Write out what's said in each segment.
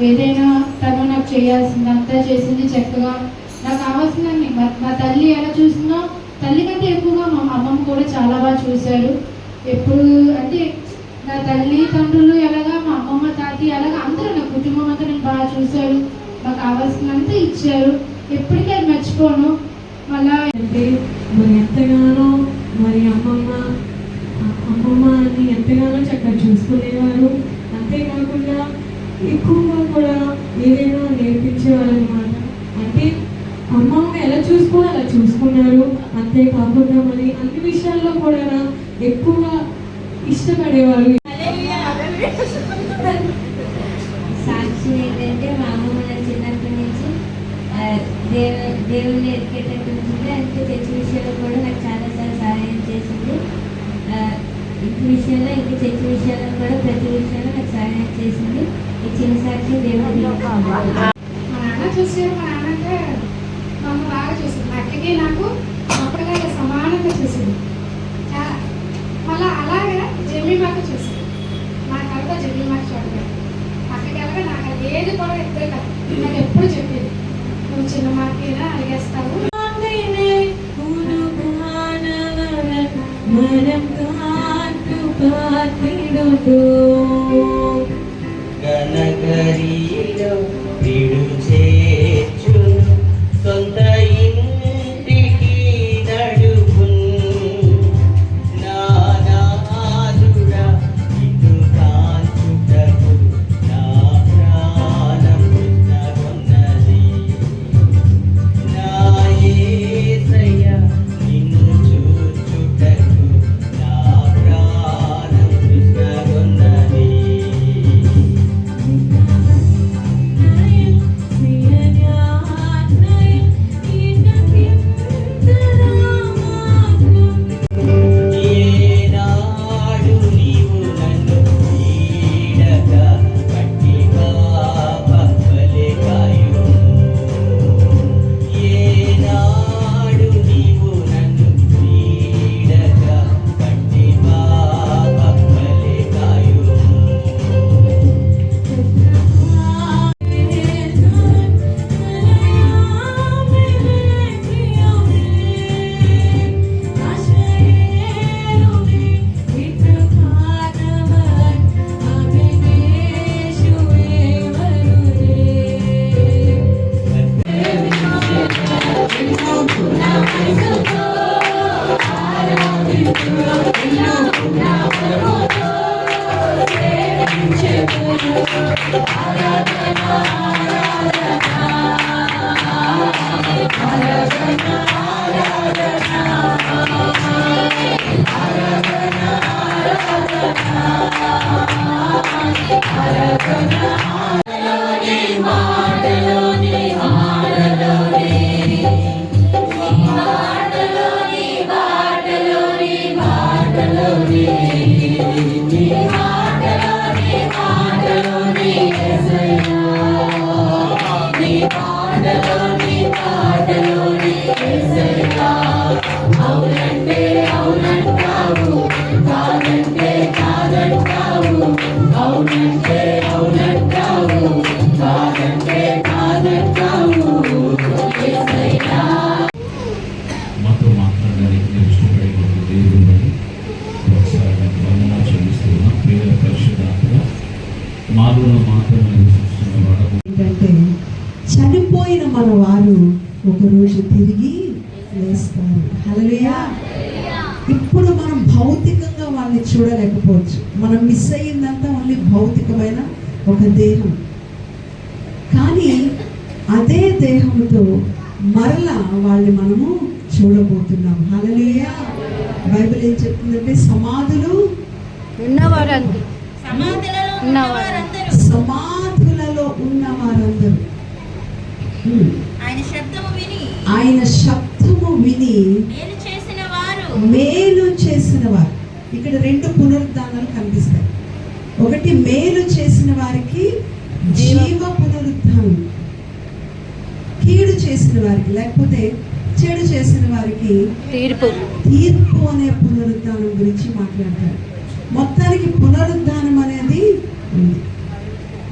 ఏదైనా తను నాకు చేయాల్సింది అంతా చేసింది చక్కగా. నాకు కావాల్సిందని మా తల్లి ఎలా చూసిందో తల్లి కంటే ఎక్కువగా మా అమ్మమ్మ కూడా చాలా బాగా చూశారు. ఎప్పుడు అంటే నా తల్లి తండ్రులు ఎలాగా, మా అమ్మమ్మ తాతయ్య ఎలాగా అందరూ నా కుటుంబం అంతా నేను బాగా చూశారు. నాకు కావాల్సినంత ఇచ్చారు. ఎప్పటికీ అది మర్చిపోను. మళ్ళా అంటే మరి ఎంతగానో మరి అమ్మమ్మని ఎంతగానో చక్కగా చూసుకునేవారు. అంతేకాకుండా ఎక్కువగా కూడా ఏదైనా నేర్పించేవారు అనమాట. అంటే అమ్మమ్మ ఎలా చూసుకోవాలో అలా చూసుకున్నారు. అంతేకాకుండా మరి అన్ని విషయాల్లో కూడా ఎక్కువగా ఇష్టపడేవారు. సాక్షి ఏంటంటే మా అమ్మమ్మ నాకు చిన్నప్పటి నుంచి దేవుణ్ణి ఎదిగేటట్టు ఉంటుంది. అంటే చర్చి విషయంలో కూడా నాకు చాలాసార్లు సహాయం చేసింది. ఇంటి విషయంలో ఇంటి చర్చి విషయంలో కూడా ప్రతి విషయంలో నాకు సహాయం చేసింది. ఇచ్చిన సాక్షి దేవుడు. మా నాన్న చూసారు. మా నాన్నంటే మా అమ్మ బాగా చూసింది. మా అక్కకి నాకు అప్పటిగా సమానంగా చూసింది. మళ్ళీ అలాగే జమీమాక చూసింది. మా కలతో జమీమాక చూడలేదు. అక్కడికి వెళ్ళగా నాకు అది ఏది కూడా ఎప్పుడే కాదు. నాకు ఎప్పుడు చెప్పేది, నువ్వు చిన్న మార్కేనా అడిగేస్తావు. గనగరిలో విడు చేర్చును సొంత ఇంటికి నడుపును. నానాదురా ఇటు కాల్చుటకు నా ప్రాణం కృష్ణగొన్నది. నా యేసయ్య నిన్ను చూచుటకు నా ప్రాణం కృష్ణగొన్నది. ఏనాడు నీవు నన్ను వీడగా గట్టిగా పక్కలే కాయుము. ఏనాడు నీవు నన్ను వీడగా గట్టిగా పక్కలే కాయుము. మాతో మాట్లాడడానికి నేను ఇష్టపడే దేవుడు ఒకసారి వందన చెల్లిస్తున్నాం. పేద పరిశుద్ధాత్మ మాలో మాత్రం నివసిస్తున్నవాడు. ఏంటంటే చనిపోయిన మన వారు ఒకరోజు తిరిగి లేస్తారు. హల్లెలూయా. ఇప్పుడు మనం భౌతికంగా వాళ్ళని చూడలేకపోవచ్చు. మనం మిస్ అయ్యిందంతా ఓన్లీ భౌతికమైన ఒక దేహం. కానీ అదే దేహంతో మరలా వాళ్ళని మనము చూడబోతున్నాం. హల్లెలూయా. బైబిల్ ఏం చెప్తుందంటే సమాధులలో ఉన్న వారందరూ ఆయన శబ్దము విని మేలు చేసిన వారు. ఇక్కడ రెండు పునరుద్ధానాలు కనిపిస్తాయి. ఒకటి మేలు చేసిన వారికి జీవ పునరుద్ధానం, కీడు చేసిన వారికి లేకపోతే చెడు చేసిన వారికి తీర్పు అనే పునరుద్ధానం గురించి మాట్లాడతారు. మొత్తానికి పునరుద్ధానం అనేది ఉంది.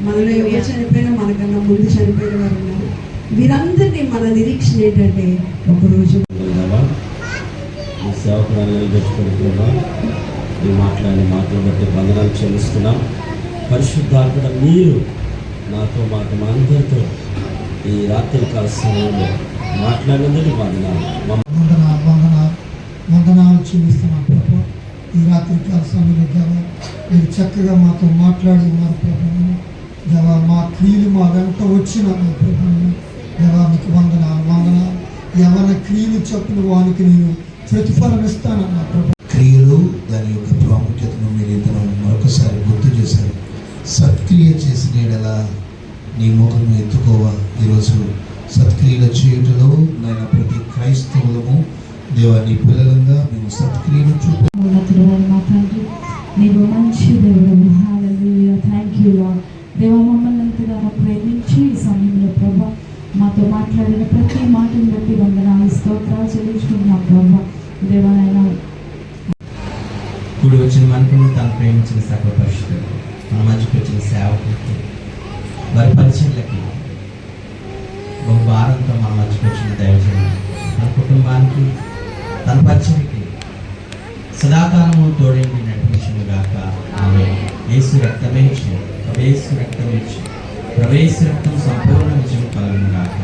మన మనలో ఎవరు చనిపోయినా మనకన్నా ముందు చనిపోయిన వారు ఉన్నారు. వీరందరినీ మన నిరీక్షణ ఏంటంటే ఒకరోజు ఈ సేవకురాలు పెట్టుకుంటున్నా ఈ మాట్లాడిన మాటలు బట్టి వందనాలు చెల్లిస్తున్నాం. పరిశుద్ధాత్మ మీరు నాతో మా అందరితో ఈ రాత్రి కాల సమయంలో మాట్లాడినందుకు వందనాలు చెల్లిస్తున్నాం ప్రభు. ఈ రాత్రి కాల సమయంలో దేవా మీరు చక్కగా మాతో మాట్లాడి ఉన్నారు ప్రభుత్వం. దేవా మా క్రియలు మా వెంట వచ్చిన మా ప్రభుత్వం దేవా మీకు వందనాలు. ఎవరి క్రియలు చొప్పున వానికి నేను ప్రతిఫలం ఇస్తానన్నా ప్రభు. క్రియలు దాని యొక్క ప్రాముఖ్యతను మీరు ఇద్దరు మరొకసారి గుర్తు చేశారు. సత్క్రియ చేసిన ఎడలా నీ ముఖము ఎత్తుకోవా. ఈరోజు సత్క్రియలు చేయుటలో నేను ప్రతి క్రైస్తవులము దేవా నీ పిల్లలంగా మేము సత్క్రియలు మా తండ్రి నీవు మంచి దేవుడు. హల్లెలూయా. Thank you lord. దేవ మమ్మల్ని ఎంతగానో ప్రేమించి ఈ సమయంలో ప్రభా మాతో మాట్లాడిన ప్రతి మాటను బట్టి వందనాలు స్తోత్రాలు చెల్లించుకుంటున్నాం ప్రభా. దేవాలైనా కూడి వచ్చిన మనకును తను ప్రేమించిన సకల పరిశుద్ధులు మన మధ్యకి వచ్చిన సేవకులకి వారి పరిచయలకి బహు భారంతో మన మధ్యకి వచ్చిన దైవజనులు తన కుటుంబానికి తన పరిచయకి సదాకాలము తోడేంటి నడిపించును గాక. ఆమె యేసు రక్తమే ఇచ్చి ప్రవేశ రక్తం సంపూర్ణ విజయం కలుగును గాక.